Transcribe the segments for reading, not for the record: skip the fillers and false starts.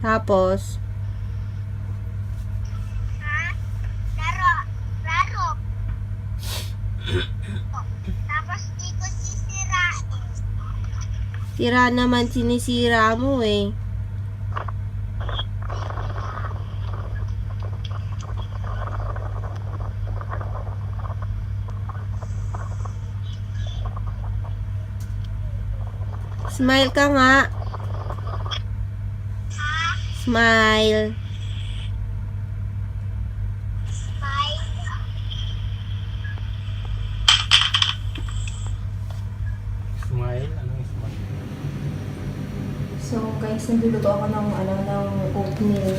Tapos, Laro. Tapos di ko sisirain. sira naman sinisira mo eh. Smile ka nga. Smile. Smile? Anong smile? So guys, nagluluto ako ng oatmeal.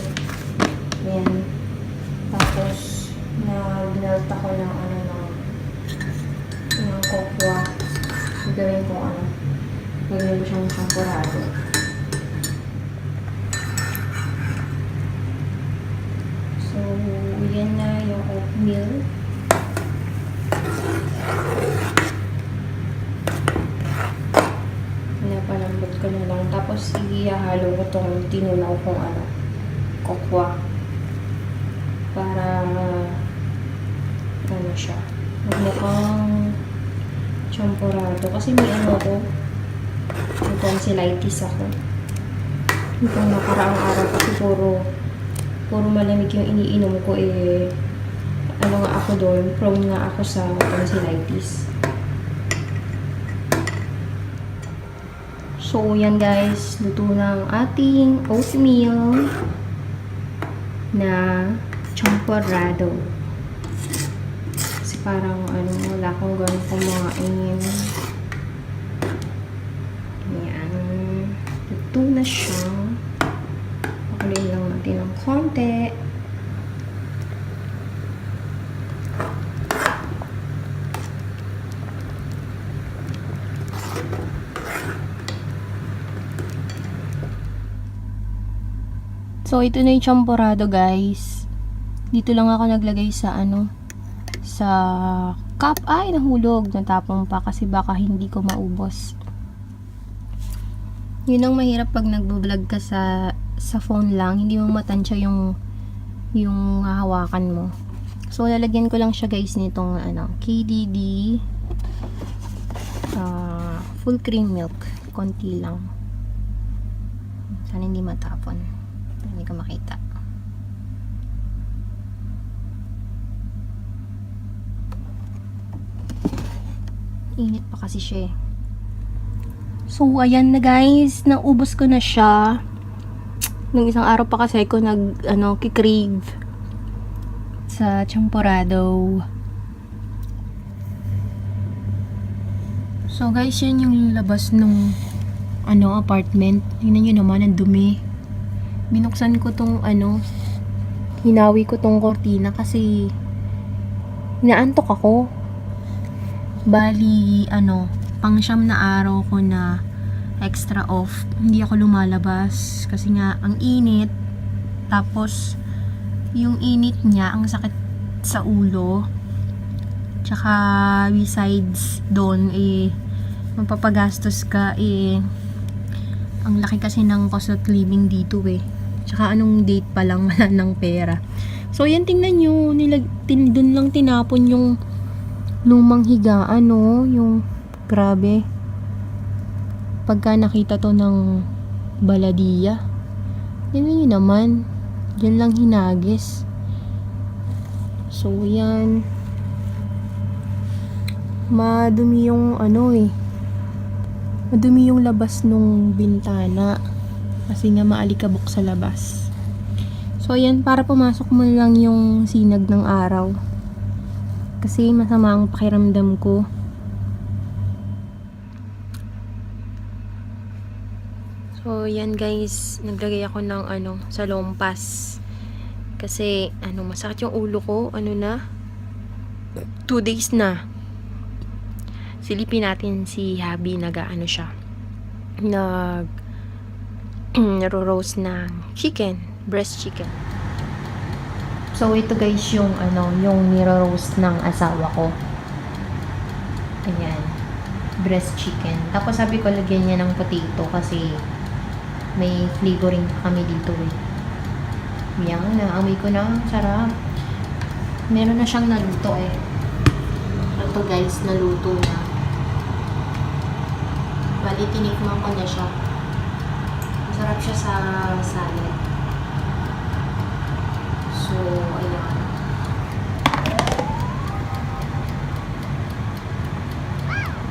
Yan. Tapos nag-melt ako ng ng kokwa. Gawin ko gawin ko siyang champorado. So yan na yung oatmeal. Pinapalambot ko na lang. Tapos ihahalo ko tong tinunaw kong kokwa. Para siya. Mukhang champorado. Kasi may may tonsillitis ako. Itong nakaraang araw kasi puro malamig yung iniinom ko nga ako doon. Prone nga ako sa tonsillitis. So, yan guys. Luto ng ating oatmeal na champorado. Kasi parang wala akong gano'n kumain. Yan. Luto na siya. Pakuloyin lang natin ng konti. So, ito na yung champorado, guys. Dito lang ako naglagay sa sa cup. Ay, nahulog. Natapon pa kasi baka hindi ko maubos. Yun ang mahirap pag nagbo-vlog ka sa phone lang. Hindi mo matansya yung hahawakan mo. So, lalagyan ko lang siya, guys, nitong KDD full cream milk. Konti lang. Sana hindi matapon. Hindi ko makita. Init pa kasi siya eh. So, ayan na guys. Naubos ko na siya. Nung isang araw pa kasi ako kikrave sa champorado. So, guys, yan yung labas nung apartment. Tingnan nyo naman, ang dumi. Binuksan ko tong hinawi ko tong kortina kasi inaantok ako. Bali, pang-siyam na araw ko na extra off. Hindi ako lumalabas kasi nga ang init. Tapos yung init niya, ang sakit sa ulo. Tsaka besides doon mapapagastos ka ang laki kasi ng cost of living dito Tsaka anong date pa lang wala ng pera. So, yan, tingnan nyo. Doon lang tinapon yung lumang higaan, yung grabe. Pagka nakita to ng baladiya. Tingnan nyo naman. Diyan lang hinagis. So, yan. Madumi yung madumi yung labas nung bintana. Kasi nga maalikabok sa labas. So, ayan, para pumasok mo lang yung sinag ng araw. Kasi masama ang pakiramdam ko. So, ayan guys, naglagay ako ng sa lompas. Kasi, masakit yung ulo ko. 2 days na. Silipin natin si Habi, siya. Naro-roast ng chicken, breast chicken. So, ito guys yung yung niro-roast ng asawa ko. Ayan, breast chicken. Tapos sabi ko lagyan niya ng potato kasi May flavoring pa kami dito eh. Yan, naamoy ko na. Sarap. Meron na siyang naluto eh. Ito guys, naluto na. Bali, tinikman ko na siya. Masarap siya sa salad.